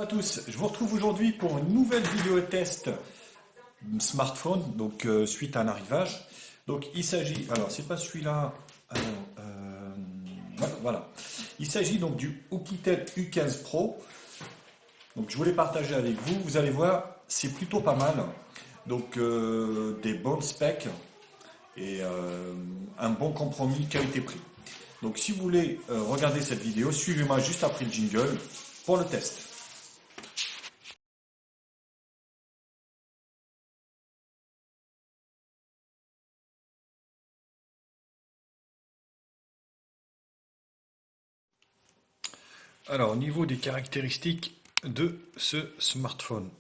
Bonjour à tous, je vous retrouve aujourd'hui pour une nouvelle vidéo test smartphone, donc suite à un arrivage. Donc il s'agit, alors c'est pas celui-là, alors, voilà. Il s'agit donc du Oukitel U15 Pro. Donc je voulais partager avec vous, vous allez voir, c'est plutôt pas mal. Donc des bonnes specs et un bon compromis qualité-prix. Donc si vous voulez regarder cette vidéo, suivez-moi juste après le jingle pour le test. Alors, au niveau des caractéristiques de ce smartphone,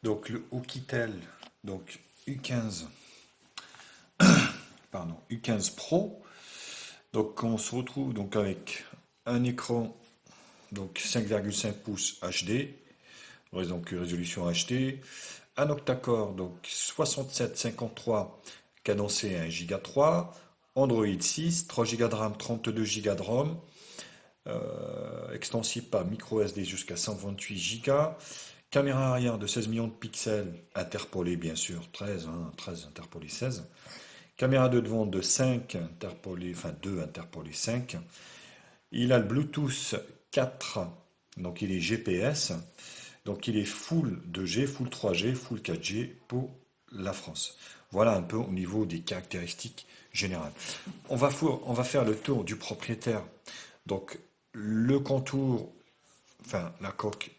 donc le Oukitel, donc U15, pardon, U15 Pro, donc on se retrouve donc avec un écran donc 5,5 pouces HD, donc résolution HD, un octa-core donc 6753 cadencé à 1 Go 3, Android 6, 3 Go de RAM, 32 Go de ROM. Extensible par micro SD jusqu'à 128 Go. Caméra arrière de 16 millions de pixels, interpolé bien sûr, 13, 13 interpolé 16. Caméra de devant de 5 interpolé, enfin 2 interpolé 5. Il a le Bluetooth 4, donc il est GPS. Donc il est full 2G, full 3G, full 4G pour la France. Voilà un peu au niveau des caractéristiques générales. On va faire le tour du propriétaire. Donc le contour, enfin la coque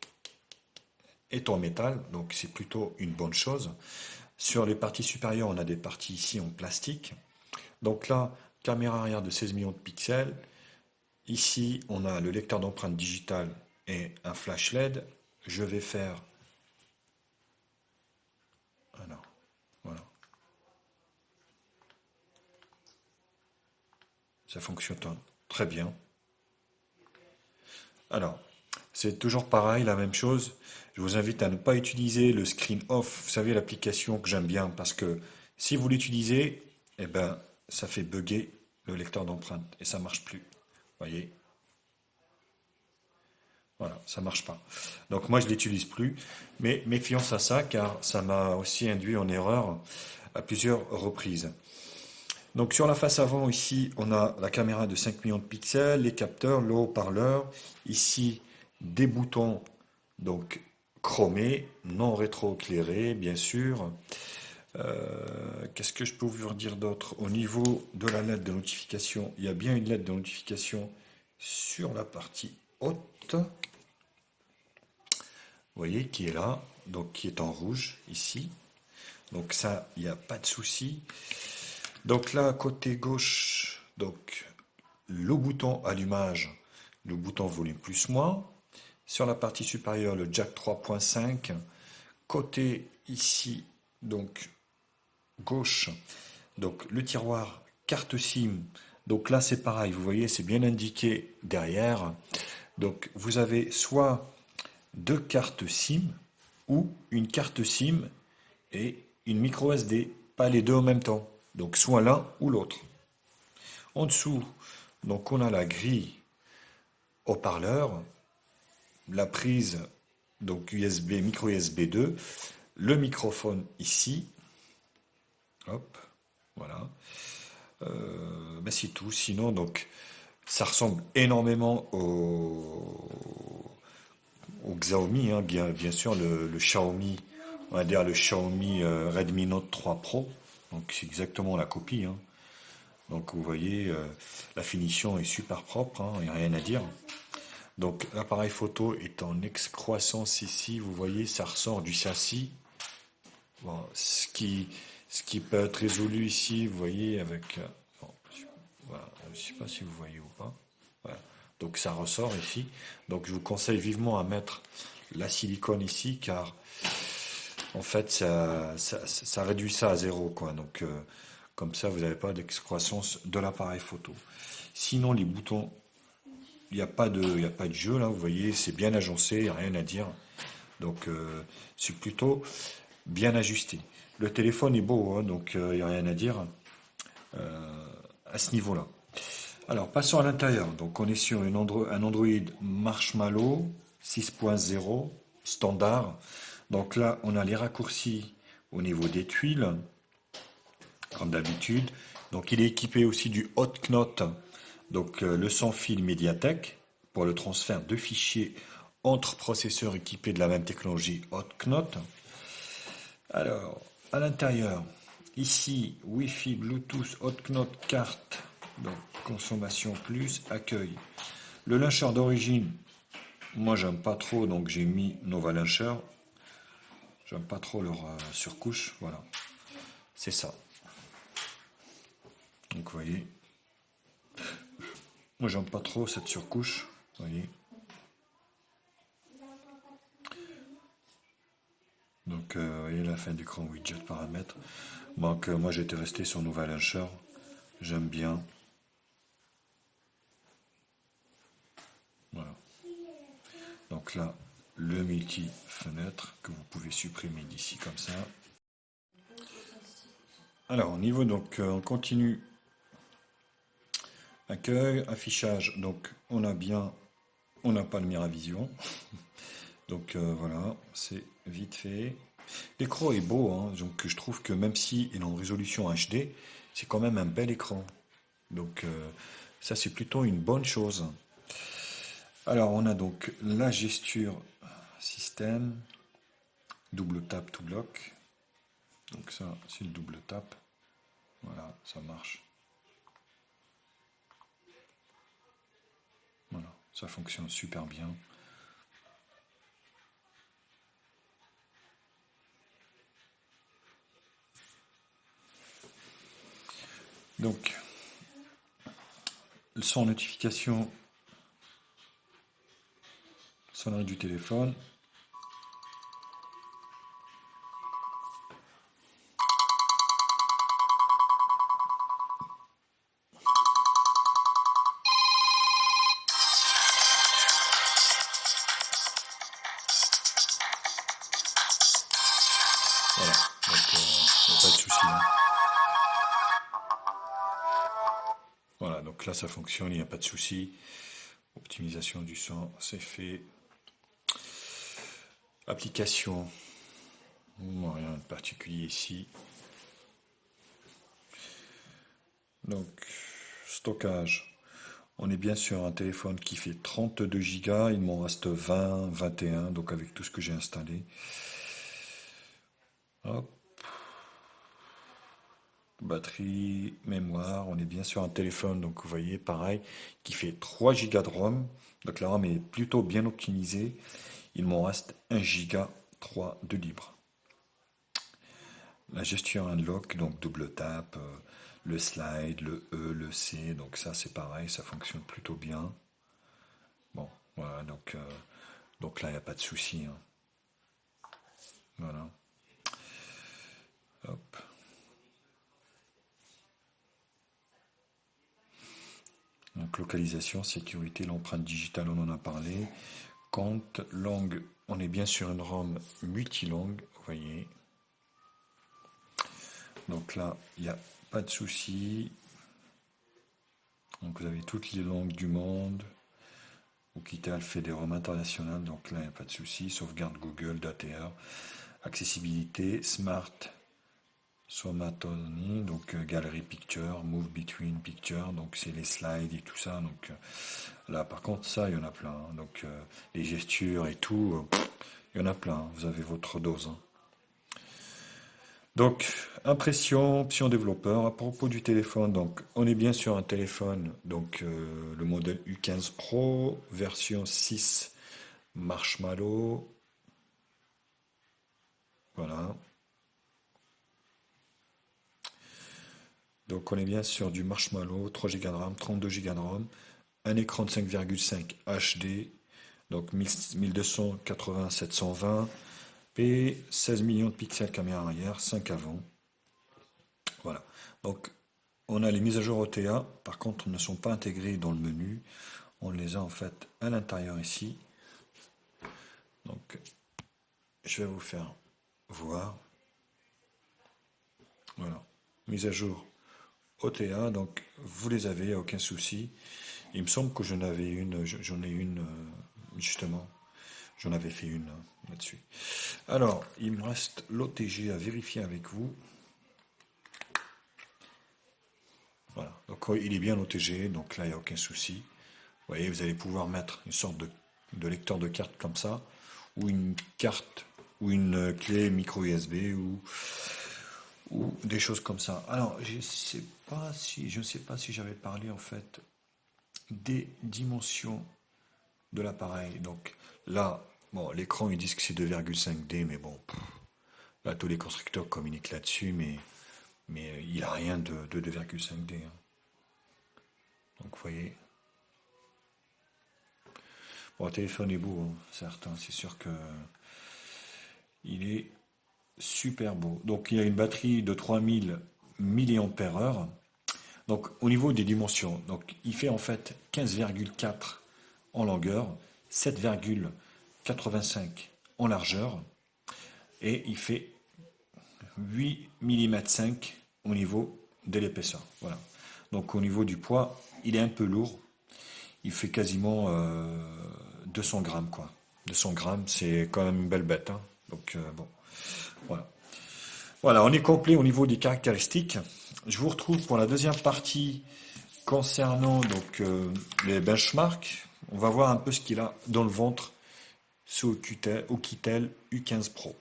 est en métal, donc c'est plutôt une bonne chose. Sur les parties supérieures, on a des parties ici en plastique. Donc là, caméra arrière de 16 millions de pixels. Ici, on a le lecteur d'empreintes digitales et un flash LED. Je vais faire... Alors, voilà. Ça fonctionne très bien. Alors, c'est toujours pareil, la même chose. Je vous invite à ne pas utiliser le screen off. Vous savez, l'application que j'aime bien, parce que si vous l'utilisez, eh ben, ça fait bugger le lecteur d'empreintes et ça marche plus. Voyez? Voilà, ça marche pas. Donc moi, je l'utilise plus, mais méfiance à ça, car ça m'a aussi induit en erreur à plusieurs reprises. Donc sur la face avant, ici, on a la caméra de 5 millions de pixels, les capteurs, le haut-parleur, ici, des boutons donc chromés, non rétroéclairés, bien sûr. Qu'est-ce que je peux vous dire d'autre? Au niveau de la lettre de notification, il y a bien une lettre de notification sur la partie haute. Vous voyez, qui est là, donc qui est en rouge, ici. Donc ça, il n'y a pas de souci. Donc là, côté gauche, donc le bouton allumage, le bouton volume plus moins. Sur la partie supérieure, le jack 3.5. Côté ici, donc gauche, donc le tiroir carte SIM. Donc là, c'est pareil, vous voyez, c'est bien indiqué derrière. Donc vous avez soit deux cartes SIM ou une carte SIM et une micro SD, pas les deux en même temps. Donc soit l'un ou l'autre. En dessous, donc on a la grille haut-parleur, la prise donc USB, micro USB 2, le microphone ici. Hop, voilà. Ben c'est tout. Sinon, donc ça ressemble énormément au Xiaomi, hein, bien sûr, le Xiaomi, on va dire le Xiaomi Redmi Note 3 Pro. Donc c'est exactement la copie, hein. Donc vous voyez, la finition est super propre, hein, il n'y a rien à dire. Donc l'appareil photo est en excroissance ici, vous voyez, ça ressort du châssis. Bon, ce qui peut être résolu ici, vous voyez, avec... bon, voilà, je ne sais pas si vous voyez ou pas. Voilà. Donc ça ressort ici. Donc je vous conseille vivement à mettre la silicone ici, car en fait ça réduit ça à zéro, quoi. Donc comme ça vous n'avez pas d'excroissance de l'appareil photo. Sinon les boutons, il n'y a pas de jeu là, vous voyez, c'est bien agencé, il n'y a rien à dire. Donc c'est plutôt bien ajusté. Le téléphone est beau, hein, donc il n'y a rien à dire à ce niveau-là. Alors, passons à l'intérieur. Donc, on est sur un Android Marshmallow. 6.0 standard. Donc là, on a les raccourcis au niveau des tuiles, comme d'habitude. Donc il est équipé aussi du Hot Knot, donc le sans fil médiathèque, pour le transfert de fichiers entre processeurs équipés de la même technologie Hot Knot. Alors, à l'intérieur, ici, Wi-Fi, Bluetooth, Hot Knot, carte, donc consommation plus, accueil. Le launcher d'origine, moi j'aime pas trop, donc j'ai mis Nova Launcher. J'aime pas trop leur surcouche, voilà. C'est ça. Donc vous voyez, moi j'aime pas trop cette surcouche, vous voyez. Donc vous voyez la fin d'écran widget paramètres. Donc moi j'étais resté sur Nova Launcher, j'aime bien. Voilà. Donc là, le multi-fenêtre que vous pouvez supprimer d'ici comme ça. Alors au niveau, donc on continue. Accueil, affichage, donc on a bien, on n'a pas le Miravision. Donc voilà, c'est vite fait. L'écran est beau, hein, donc je trouve que même si il est en résolution HD, c'est quand même un bel écran. Donc ça c'est plutôt une bonne chose. Alors on a donc la gesture système, double tap to bloc. Donc ça c'est le double tap. Voilà, ça marche. Voilà, ça fonctionne super bien. Donc, sans notification, sonnerie du téléphone. Voilà, donc il n'y a pas de souci. Hein. Voilà, donc là ça fonctionne, il n'y a pas de souci. Optimisation du son, c'est fait. Application, rien de particulier ici. Donc, stockage. On est bien sur un téléphone qui fait 32 Go, il m'en reste 20, 21, donc avec tout ce que j'ai installé. Hop. Batterie, mémoire, on est bien sur un téléphone, donc vous voyez, pareil, qui fait 3 Go de ROM. Donc la ROM est plutôt bien optimisée. Il m'en reste 1 Go 3 de libre. La gestion unlock, donc double tap, le slide, le E, le C, donc ça c'est pareil, ça fonctionne plutôt bien. Bon, voilà, donc là il n'y a pas de souci. Hein. Voilà. Hop. Donc localisation, sécurité, l'empreinte digitale, on en a parlé. Compte, langue, on est bien sur une ROM multilangue, vous voyez. Donc là, il n'y a pas de souci. Donc vous avez toutes les langues du monde. Oukitel fait des ROM internationales, donc là, il n'y a pas de souci. Sauvegarde Google, DATR, accessibilité, Smart, Somatony, donc Gallery Picture, Move Between Picture, donc c'est les slides et tout ça. Donc là, par contre, ça, il y en a plein. Hein. Donc les gestures et tout, il y en a plein. Hein. Vous avez votre dose. Hein. Donc, impression, option développeur. À propos du téléphone, donc on est bien sur un téléphone, donc le modèle U15 Pro, version 6 Marshmallow. Voilà. Donc on est bien sur du Marshmallow, 3 Go de RAM, 32 Go de RAM, un écran de 5,5 HD, donc 1280-720 p, 16 millions de pixels caméra arrière, 5 avant. Voilà. Donc on a les mises à jour OTA, par contre, ne sont pas intégrées dans le menu. On les a en fait à l'intérieur ici. Donc, je vais vous faire voir. Voilà. Mise à jour OTA, donc vous les avez, aucun souci. Il me semble que j'en ai une justement. J'en avais fait une là-dessus. Alors, il me reste l'OTG à vérifier avec vous. Voilà, donc il est bien OTG, donc là, il n'y a aucun souci. Vous voyez, vous allez pouvoir mettre une sorte de lecteur de carte comme ça, ou une carte, ou une clé micro USB, ou des choses comme ça. Alors, je ne sais pas si j'avais parlé en fait des dimensions de l'appareil. Donc là, bon, l'écran ils disent que c'est 2,5D, mais bon, là tous les constructeurs communiquent là-dessus, mais il a rien de 2,5D. Hein. Donc vous voyez. Bon, le téléphone est beau, hein, certes, hein, c'est sûr que il est super beau. Donc il a une batterie de 3000 mAh. Donc au niveau des dimensions, donc il fait en fait 15,4 en longueur, 7,85 en largeur et il fait 8 mm 5 au niveau de l'épaisseur. Voilà. Donc au niveau du poids, il est un peu lourd. Il fait quasiment 200 grammes quoi. 200 grammes, c'est quand même une belle bête. Hein. Donc bon, voilà. Voilà, on est complet au niveau des caractéristiques. Je vous retrouve pour la deuxième partie concernant donc les benchmarks. On va voir un peu ce qu'il a dans le ventre sous Oukitel U15 Pro.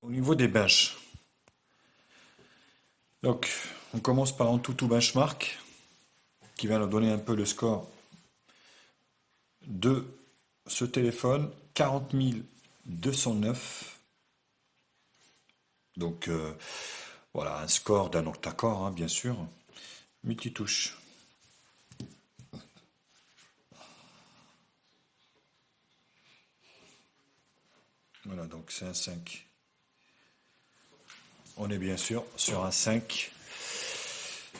Au niveau des benches, donc on commence par Antutu Benchmark qui va nous donner un peu le score de ce téléphone, 40 209. Donc voilà, un score d'un octa-core, hein, bien sûr. Multitouche. Voilà, donc c'est un 5. On est bien sûr sur un 5.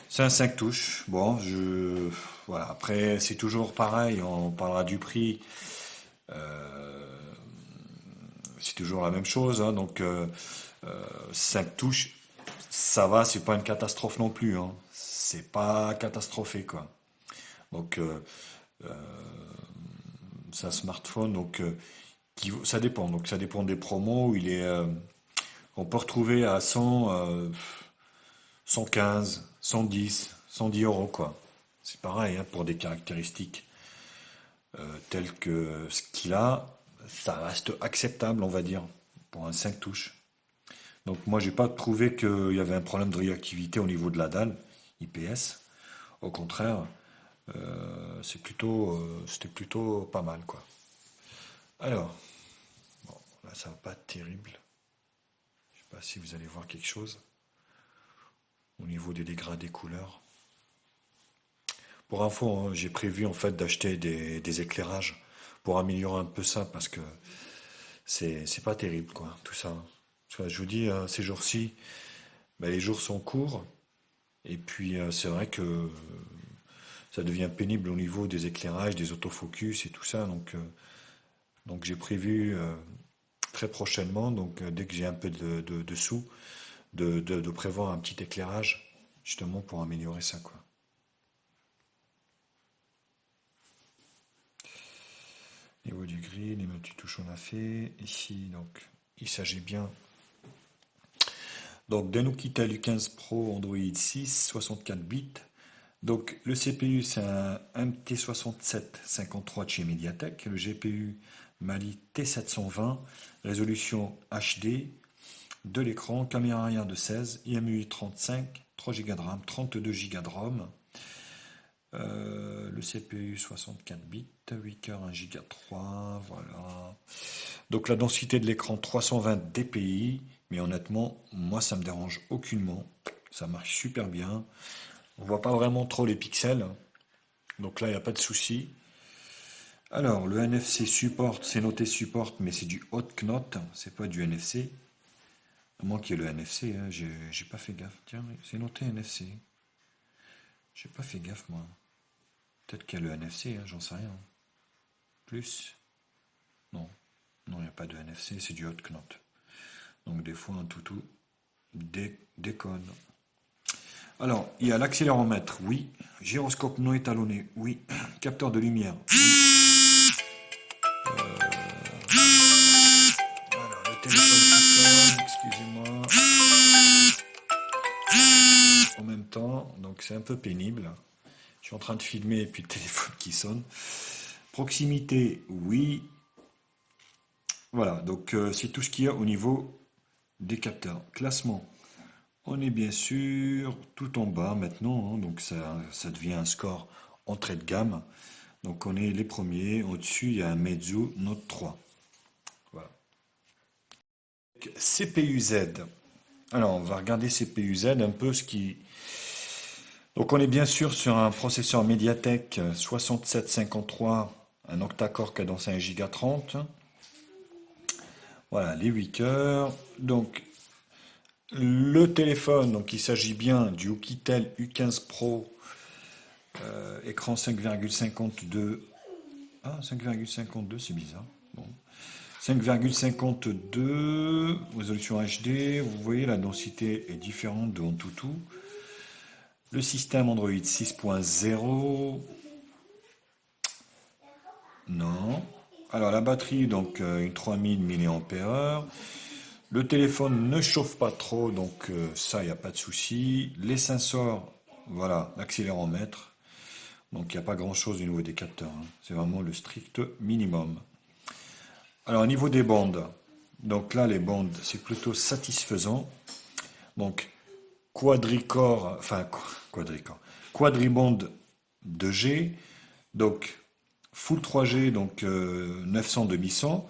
C'est un 5 touches. Bon, voilà. Après, c'est toujours pareil. On parlera du prix. C'est toujours la même chose. Hein. Donc, 5 touches, ça va. C'est pas une catastrophe non plus. Hein. C'est pas catastrophé, quoi. Donc, c'est un smartphone. Donc, ça dépend. Donc, ça dépend des promos. On peut retrouver à 100, 115, 110, 110 euros, quoi. C'est pareil, hein, pour des caractéristiques telles que ce qu'il a, ça reste acceptable, on va dire, pour un 5 touches. Donc moi, j'ai pas trouvé qu'il y avait un problème de réactivité au niveau de la dalle IPS. Au contraire, c'était plutôt pas mal, quoi. Alors, bon, là, ça va pas être terrible. Je sais pas si vous allez voir quelque chose au niveau des dégradés couleurs. Pour info, hein, j'ai prévu en fait d'acheter des éclairages pour améliorer un peu ça parce que c'est pas terrible quoi, tout ça. Tu vois, je vous dis, ces jours-ci, ben, les jours sont courts et puis c'est vrai que ça devient pénible au niveau des éclairages, des autofocus et tout ça. Donc j'ai prévu très prochainement, donc dès que j'ai un peu de sous, de prévoir un petit éclairage justement pour améliorer ça quoi. Niveau du gris, les multitouches on a fait. Ici, donc, il s'agit bien. Donc, d'un Oukitel U15 Pro Android 6, 64 bits. Donc, le CPU, c'est un MT67 53 de chez MediaTek. Le GPU Mali T720, résolution HD, de l'écran, caméra arrière de 16, IMUI 35, 3 Go de RAM, 32 Go de ROM. Le CPU 64 bits, 8 cœurs, 1 Go 3, voilà. Donc la densité de l'écran 320 dpi, mais honnêtement, moi ça me dérange aucunement. Ça marche super bien. On voit pas vraiment trop les pixels. Donc là, il n'y a pas de souci. Alors, le NFC support, c'est noté support, mais c'est du hot knot, c'est pas du NFC. À moins qu'il y ait le NFC, hein, j'ai pas fait gaffe. Tiens, c'est noté NFC. J'ai pas fait gaffe, moi. Peut-être qu'il y a le NFC, hein, j'en sais rien. Plus. Non, non, il n'y a pas de NFC, c'est du hot knot. Donc des fois un toutou déconne. Alors, il y a l'accéléromètre, oui. Gyroscope non étalonné, oui. Capteur de lumière, oui. Voilà, le téléphone qui sonne, excusez-moi. En même temps, donc c'est un peu pénible. Je suis en train de filmer et puis le téléphone qui sonne. Proximité, oui. Voilà, donc c'est tout ce qu'il y a au niveau des capteurs. Classement, on est bien sûr tout en bas maintenant, hein, donc ça devient un score entrée de gamme. Donc on est les premiers, au-dessus il y a un Meizu Note 3. Voilà. CPU Z. Alors on va regarder CPU Z un peu ce qui... Donc on est bien sûr sur un processeur MediaTek 6753, un octa-core cadence 1 Go 30. Voilà, les 8 cœurs. Donc le téléphone, donc il s'agit bien du Oukitel U15 Pro, écran 5,52. Ah, 5,52, c'est bizarre. Bon. 5,52, résolution HD. Vous voyez, la densité est différente de Antutu. Le système Android 6.0. Non. Alors la batterie, donc une 3000 mAh. Le téléphone ne chauffe pas trop, donc ça, il n'y a pas de souci. Les sensors, voilà, l'accéléromètre. Donc il n'y a pas grand-chose au niveau des capteurs, hein. C'est vraiment le strict minimum. Alors au niveau des bandes, donc là les bandes, c'est plutôt satisfaisant. Donc quadricore, enfin quadricore, quadriband 2G, donc full 3G, donc 900 2100.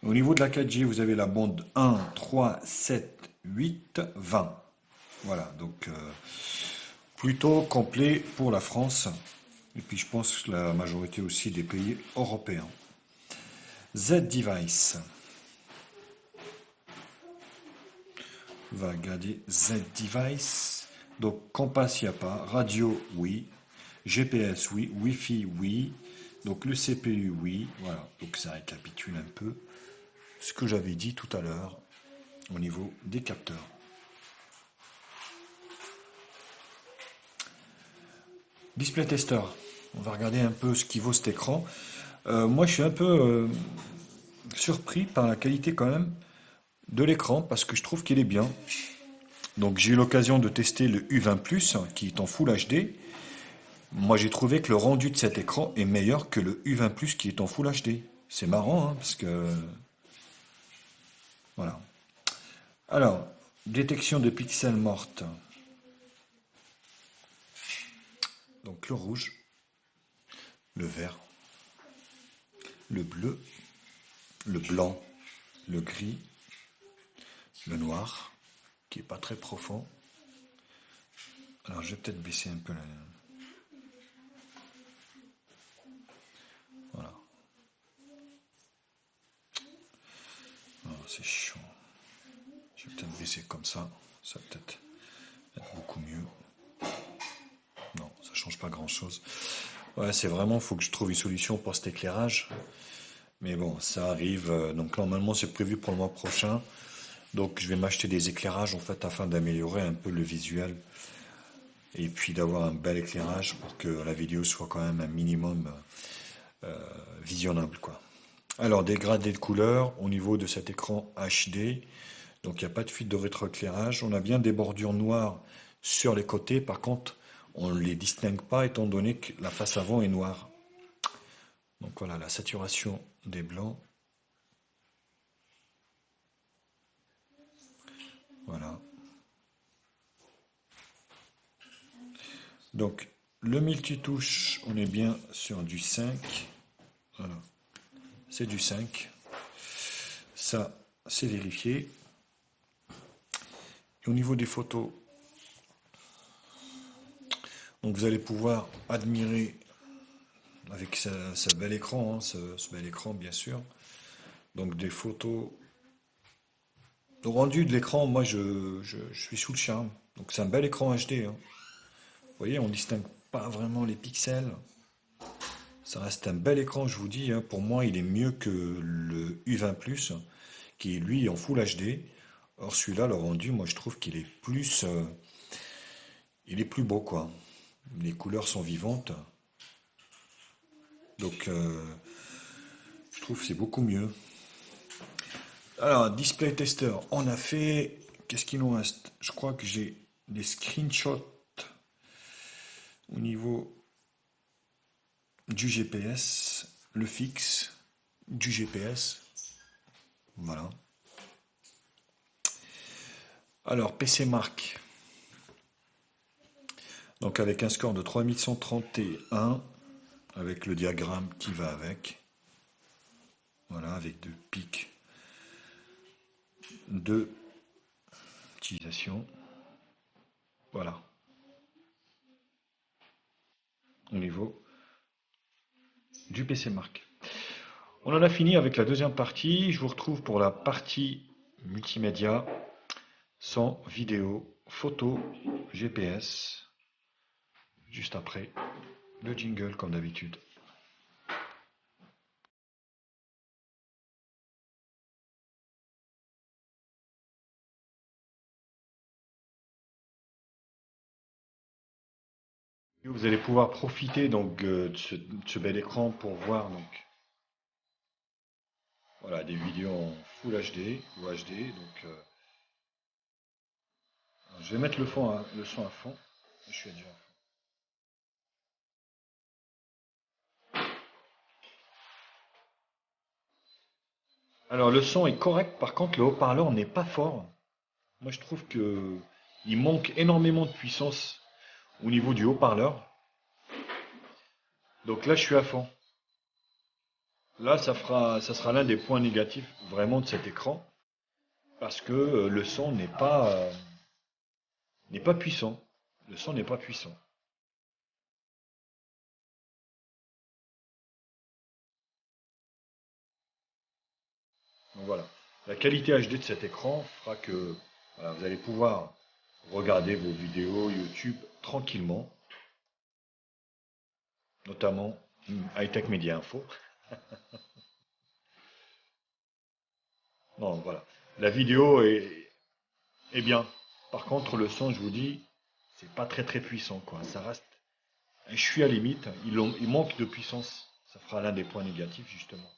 Au niveau de la 4G, vous avez la bande 1, 3, 7, 8, 20. Voilà, donc plutôt complet pour la France. Et puis je pense que la majorité aussi des pays européens. Z-Device. On va regarder Z-Device. Donc Compass, il n'y a pas. Radio, oui. GPS, oui. Wi-Fi, oui. Donc le CPU, oui. Voilà, donc ça récapitule un peu ce que j'avais dit tout à l'heure au niveau des capteurs. Display Tester. On va regarder un peu ce qui vaut cet écran. Moi, je suis un peu surpris par la qualité quand même de l'écran parce que je trouve qu'il est bien. Donc j'ai eu l'occasion de tester le U20+, qui est en Full HD. Moi, j'ai trouvé que le rendu de cet écran est meilleur que le U20+, qui est en Full HD. C'est marrant, hein, parce que... Voilà. Alors, détection de pixels mortes. Donc le rouge, le vert, le bleu, le blanc, le gris, le noir, qui est pas très profond. Alors je vais peut-être baisser un peu la... Voilà. Oh, c'est chaud. Je vais peut-être baisser comme ça. Ça va peut-être être beaucoup mieux. Non, ça change pas grand-chose. Ouais, c'est vraiment, faut que je trouve une solution pour cet éclairage. Mais bon, ça arrive. Donc normalement, c'est prévu pour le mois prochain. Donc je vais m'acheter des éclairages en fait afin d'améliorer un peu le visuel et puis d'avoir un bel éclairage pour que la vidéo soit quand même un minimum visionnable, quoi. Alors dégradé de couleur au niveau de cet écran HD. Donc il n'y a pas de fuite de rétroéclairage. On a bien des bordures noires sur les côtés. Par contre, on ne les distingue pas étant donné que la face avant est noire. Donc voilà, la saturation des blancs. Voilà. Donc le multitouche, on est bien sur du 5. Voilà. C'est du 5. Ça, c'est vérifié. Et au niveau des photos, donc vous allez pouvoir admirer avec ce bel écran, hein, ce bel écran bien sûr. Donc des photos. Le rendu de l'écran, moi je suis sous le charme. Donc c'est un bel écran HD, hein. Vous voyez, on ne distingue pas vraiment les pixels. Ça reste un bel écran, je vous dis, hein. Pour moi, il est mieux que le U20+, qui est lui en Full HD. Or celui-là, le rendu, moi je trouve qu'il est plus, il est plus beau quoi. Les couleurs sont vivantes, donc je trouve que c'est beaucoup mieux. Alors, display tester, on a fait. Qu'est-ce qu'il nous reste? Je crois que j'ai des screenshots au niveau du GPS, le fixe du GPS. Voilà. Alors, PC Mark. Donc, avec un score de 3131, avec le diagramme qui va avec. Voilà, avec deux pics de utilisation. Voilà. Au niveau du PC Mark. On en a fini avec la deuxième partie. Je vous retrouve pour la partie multimédia, son vidéo, photo, GPS, juste après le jingle comme d'habitude. Vous allez pouvoir profiter donc de ce bel écran pour voir donc voilà des vidéos en Full HD ou HD. Donc je vais mettre le son à fond. Je suis déjà à fond. Alors le son est correct, par contre le haut-parleur n'est pas fort. Moi je trouve que il manque énormément de puissance au niveau du haut-parleur. Donc là je suis à fond. Là ça sera l'un des points négatifs vraiment de cet écran parce que le son n'est pas puissant. Le son n'est pas puissant. Donc voilà. La qualité HD de cet écran fera que voilà, vous allez pouvoir regarder vos vidéos YouTube tranquillement, notamment Hightech Media Info. Non, voilà. La vidéo est bien. Par contre, le son, je vous dis, c'est pas très très puissant, quoi. Ça reste. Je suis à limite. Il manque de puissance. Ça fera l'un des points négatifs, justement.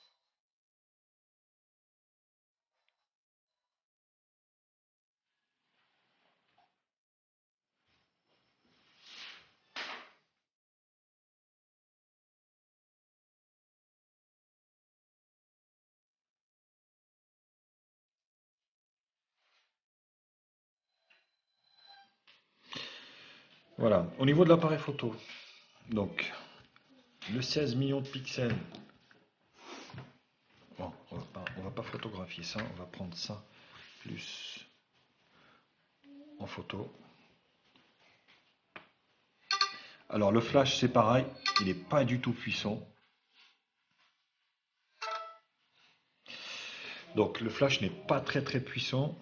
Voilà. Au niveau de l'appareil photo, donc le 16 millions de pixels. Bon, on va pas photographier ça. On va prendre ça plus en photo. Alors le flash c'est pareil, il n'est pas du tout puissant. Donc le flash n'est pas très très puissant.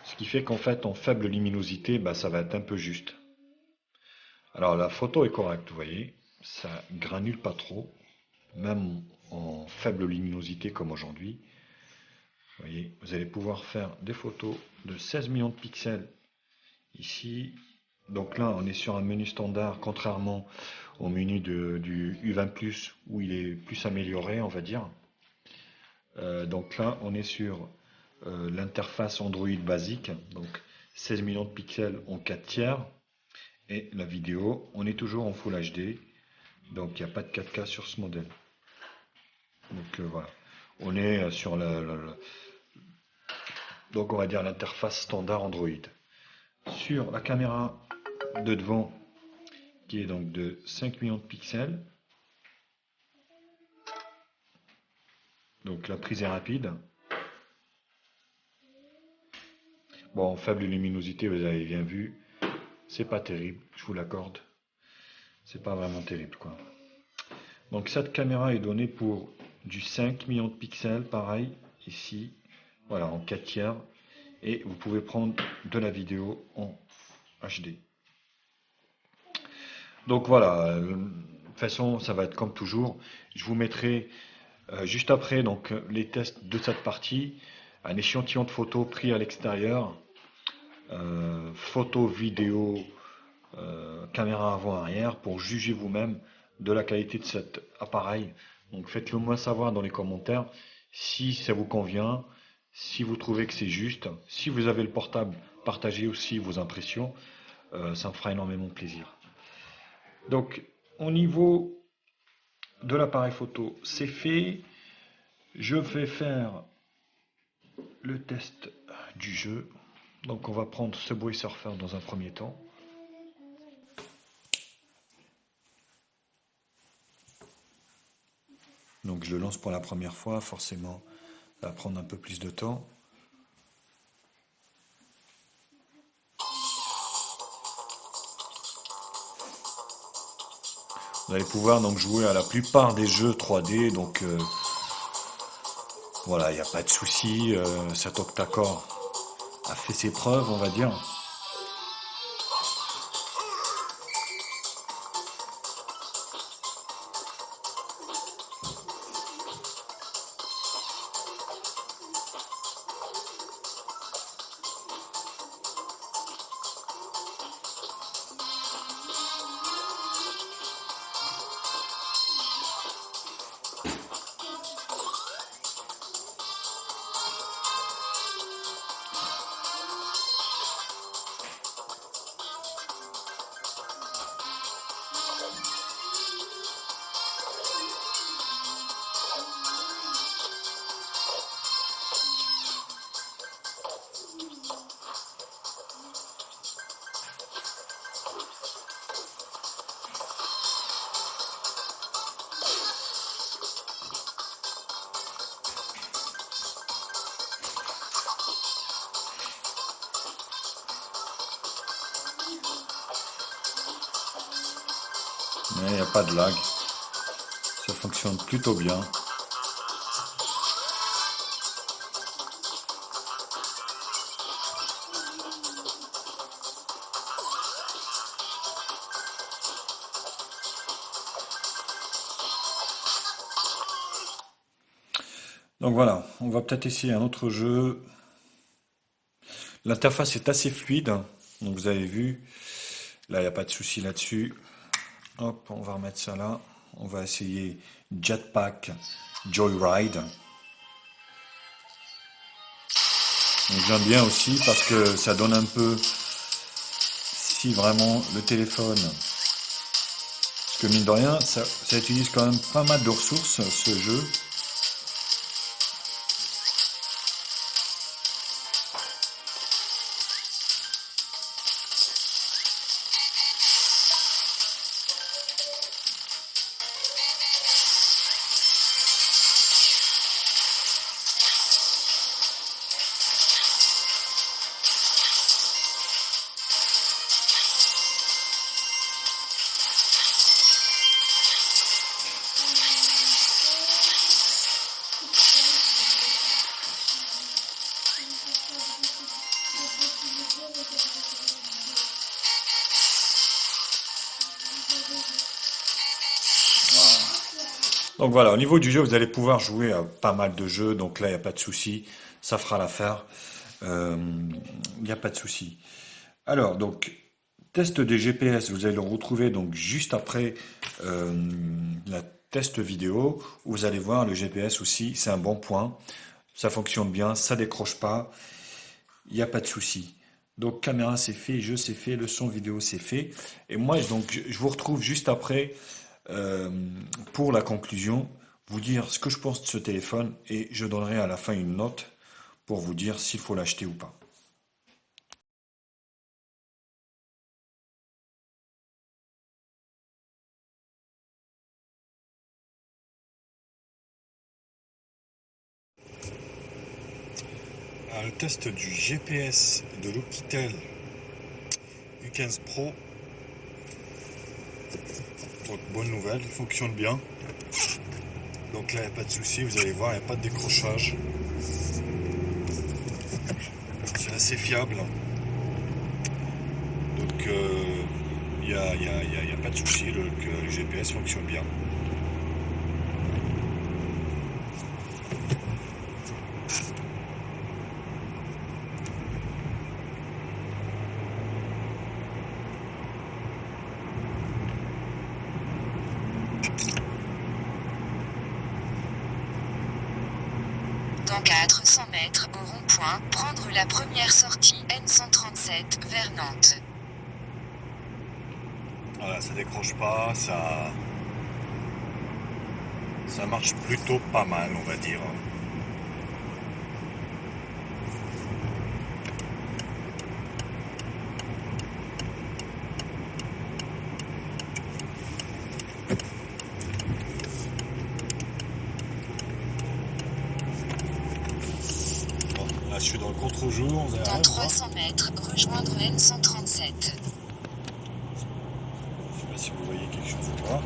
Ce qui fait qu'en fait en faible luminosité, bah, ça va être un peu juste. Alors la photo est correcte, vous voyez. Ça granule pas trop, même en faible luminosité comme aujourd'hui. Vous voyez, vous allez pouvoir faire des photos de 16 millions de pixels ici. Donc là, on est sur un menu standard, contrairement au menu du U20+, où il est plus amélioré, on va dire. Donc là, on est sur l'interface Android basique, donc 16 millions de pixels en 4 tiers. Et la vidéo, on est toujours en Full HD, donc il n'y a pas de 4K sur ce modèle. Donc voilà, on est sur donc on va dire l'interface standard Android. Sur la caméra de devant, qui est donc de 5 millions de pixels, donc la prise est rapide. Bon, en faible luminosité, vous avez bien vu, c'est pas terrible, je vous l'accorde. C'est pas vraiment terrible, quoi. Donc cette caméra est donnée pour du 5 millions de pixels, pareil, ici, voilà, en 4 tiers. Et vous pouvez prendre de la vidéo en HD. Donc voilà, de toute façon, ça va être comme toujours. Je vous mettrai juste après donc les tests de cette partie, un échantillon de photos pris à l'extérieur, photo, vidéo, caméra avant-arrière, pour juger vous-même de la qualité de cet appareil. Donc faites-le moi savoir dans les commentaires si ça vous convient, si vous trouvez que c'est juste. Si vous avez le portable, partagez aussi vos impressions, ça me fera énormément plaisir. Donc au niveau de l'appareil photo, c'est fait. Je vais faire le test du jeu. Donc on va prendre Subway Surfer dans un premier temps. Donc je le lance pour la première fois, forcément ça va prendre un peu plus de temps. Vous allez pouvoir donc jouer à la plupart des jeux 3D, donc voilà, il n'y a pas de souci, cet octa-core a fait ses preuves, on va dire. Mais il n'y a pas de lag. Ça fonctionne plutôt bien. Donc voilà, on va peut-être essayer un autre jeu. L'interface est assez fluide. Donc vous avez vu, là il n'y a pas de souci là-dessus. Hop, on va remettre ça là. On va essayer Jetpack Joyride. J'aime bien aussi parce que ça donne un peu, si vraiment le téléphone, parce que mine de rien, ça utilise quand même pas mal de ressources, ce jeu. Donc voilà, au niveau du jeu, vous allez pouvoir jouer à pas mal de jeux, donc là, il n'y a pas de souci, ça fera l'affaire, il n'y a pas de souci. Alors, donc, test des GPS, vous allez le retrouver donc juste après la test vidéo, où vous allez voir le GPS aussi, c'est un bon point, ça fonctionne bien, ça décroche pas, il n'y a pas de souci. Donc caméra c'est fait, jeu c'est fait, le son vidéo c'est fait. Et moi donc je vous retrouve juste après euh, pour la conclusion, vous dire ce que je pense de ce téléphone et je donnerai à la fin une note pour vous dire s'il faut l'acheter ou pas. Alors, le test du GPS de L'Oukitel U15 Pro. Donc bonne nouvelle, il fonctionne bien. Donc là il n'y a pas de souci, vous allez voir, il n'y a pas de décrochage. C'est assez fiable. Donc il n'y a pas de souci, le GPS fonctionne bien. Dans 400 mètres au rond-point, prendre la première sortie N137 vers Nantes. Voilà, ça décroche pas, ça marche plutôt pas mal, on va dire. Bon, là, je suis dans le contre-jour. Dans 300 mètres, rejoindre N137. Je sais pas si vous voyez quelque chose ou pas.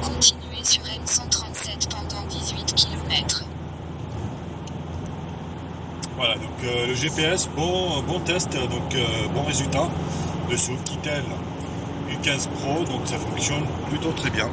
Continuez sur N137 pendant 18 km. Voilà, donc le GPS, bon test, donc bon résultat de ce Oukitel U15 Pro, donc ça fonctionne plutôt très bien.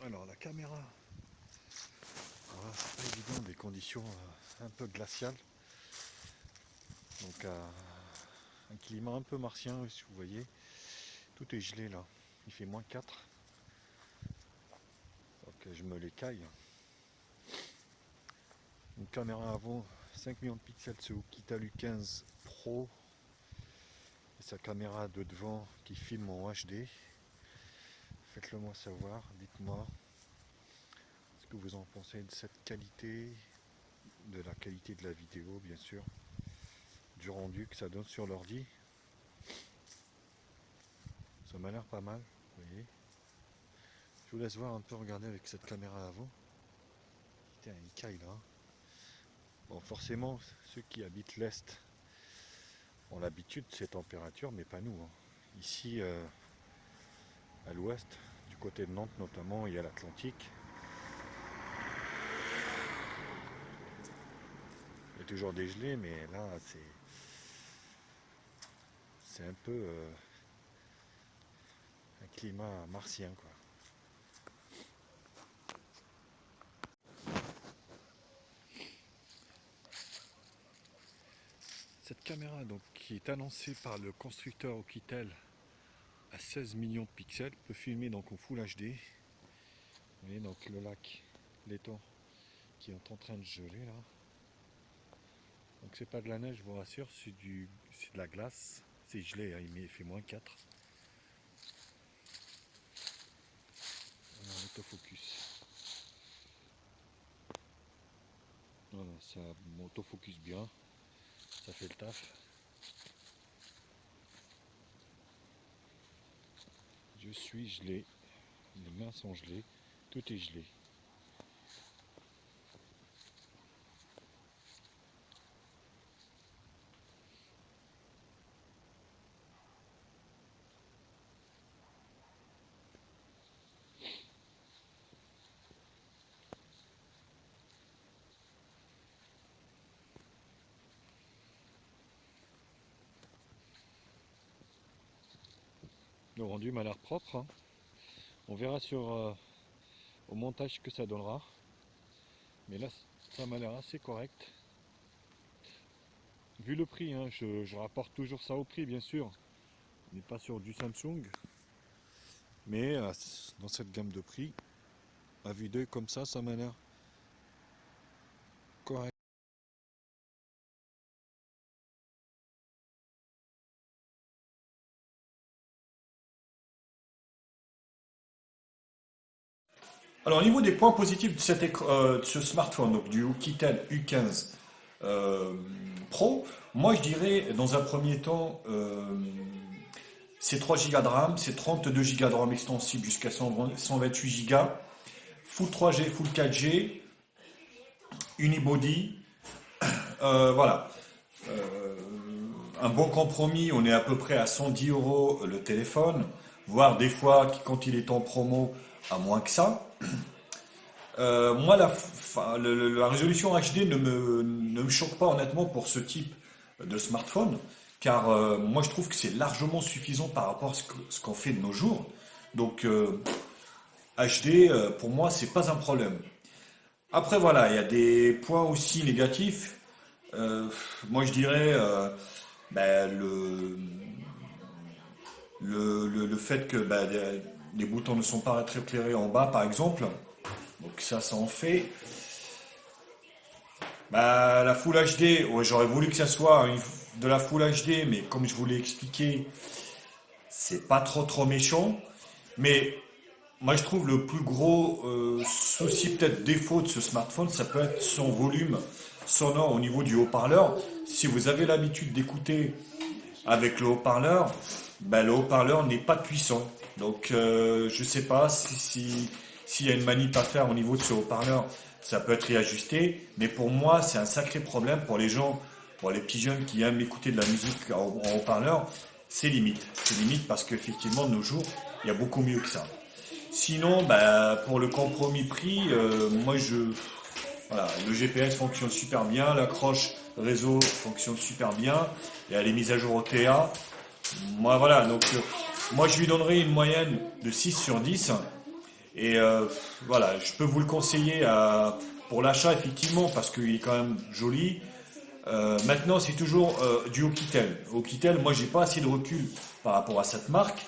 Alors la caméra, c'est pas évident, des conditions un peu glaciales, donc un climat un peu martien, si vous voyez, tout est gelé là, il fait -4, donc je me l'écaille. Une caméra avant 5 millions de pixels, ce Oukitel U15 Pro, et sa caméra de devant qui filme en HD. Faites-le moi savoir, dites-moi ce que vous en pensez de cette qualité, de la qualité de la vidéo bien sûr, du rendu que ça donne sur l'ordi. Ça m'a l'air pas mal, vous voyez. Je vous laisse voir un peu, regarder avec cette caméra avant. Putain, il caille là. Bon, forcément, ceux qui habitent l'Est ont l'habitude de ces températures, mais pas nous. Ici, à l'ouest, du côté de Nantes notamment, il y a l'Atlantique. Il y a toujours des gelées, mais là, c'est un peu un climat martien, quoi. Cette caméra, donc, qui est annoncée par le constructeur Oukitel à 16 millions de pixels, peut filmer donc en Full HD. Vous voyez donc le lac, l'étang qui est en train de geler là. Donc c'est pas de la neige, je vous rassure, c'est de la glace. C'est gelé, hein, il fait -4. Autofocus. Voilà, ça m'autofocus bien, ça fait le taf. Je suis gelé, les mains sont gelées, tout est gelé. Le rendu m'a l'air propre, hein. On verra au montage ce que ça donnera. Mais là, ça m'a l'air assez correct. Vu le prix, hein, je rapporte toujours ça au prix, bien sûr. On n'est pas sur du Samsung. Mais dans cette gamme de prix, à vue d'œil comme ça m'a l'air correct. Alors, au niveau des points positifs de, de ce smartphone, donc du Oukitel U15 Pro, moi je dirais dans un premier temps, c'est 3 Go de RAM, c'est 32 Go de RAM extensible jusqu'à 128 Go, Full 3G, Full 4G, Unibody, voilà. Euh, un bon compromis, on est à peu près à 110 euros le téléphone, voire des fois quand il est en promo à moins que ça. Moi, la résolution HD ne me choque pas honnêtement pour ce type de smartphone, car moi je trouve que c'est largement suffisant par rapport à ce qu'on fait de nos jours. Donc HD, pour moi, c'est pas un problème. Après voilà, il y a des points aussi négatifs. Euh, Moi je dirais ben, le fait que ben, les boutons ne sont pas très éclairés en bas par exemple. Donc ça en fait. Bah, la Full HD, ouais, j'aurais voulu que ça soit de la Full HD, mais comme je vous l'ai expliqué, c'est pas trop méchant. Mais moi, je trouve le plus gros souci, peut-être défaut de ce smartphone, ça peut être son volume sonore au niveau du haut-parleur. Si vous avez l'habitude d'écouter avec le haut-parleur, ben, le haut-parleur n'est pas puissant. Donc, je sais pas s'il y a une manip à faire au niveau de ce haut-parleur, ça peut être réajusté. Mais pour moi, c'est un sacré problème pour les gens, pour les petits jeunes qui aiment écouter de la musique en haut-parleur. C'est limite. C'est limite parce qu'effectivement, de nos jours, il y a beaucoup mieux que ça. Sinon, bah, pour le compromis prix, voilà, le GPS fonctionne super bien, l'accroche réseau fonctionne super bien, il y a les mises à jour OTA. Moi, voilà, donc moi je lui donnerai une moyenne de 6 sur 10. Et voilà, je peux vous le conseiller pour l'achat effectivement parce qu'il est quand même joli. Maintenant, c'est toujours du Oukitel. Oukitel, moi j'ai pas assez de recul par rapport à cette marque.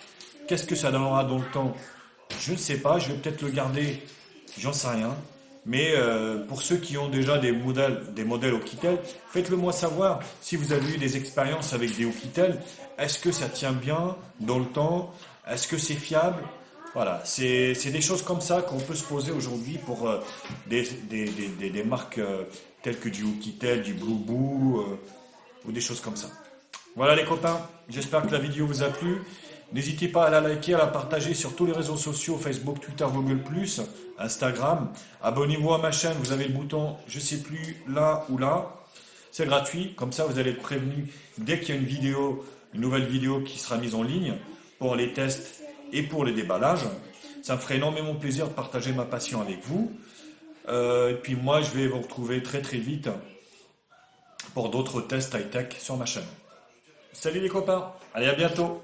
Qu'est-ce que ça donnera dans le temps? Je ne sais pas, je vais peut-être le garder, j'en sais rien. Mais pour ceux qui ont déjà des modèles Oukitel, faites-le moi savoir si vous avez eu des expériences avec des Oukitel. Est-ce que ça tient bien dans le temps? Est-ce que c'est fiable? Voilà, c'est des choses comme ça qu'on peut se poser aujourd'hui pour des marques telles que du Oukitel, du Blue Boo ou des choses comme ça. Voilà les copains, j'espère que la vidéo vous a plu. N'hésitez pas à la liker, à la partager sur tous les réseaux sociaux, Facebook, Twitter, Google+, Instagram. Abonnez-vous à ma chaîne, vous avez le bouton, je sais plus, là ou là. C'est gratuit, comme ça vous allez être prévenu dès qu'il y a une nouvelle vidéo qui sera mise en ligne pour les tests et pour les déballages. Ça me ferait énormément plaisir de partager ma passion avec vous. Et puis moi, je vais vous retrouver très vite pour d'autres tests high-tech sur ma chaîne. Salut les copains, allez à bientôt.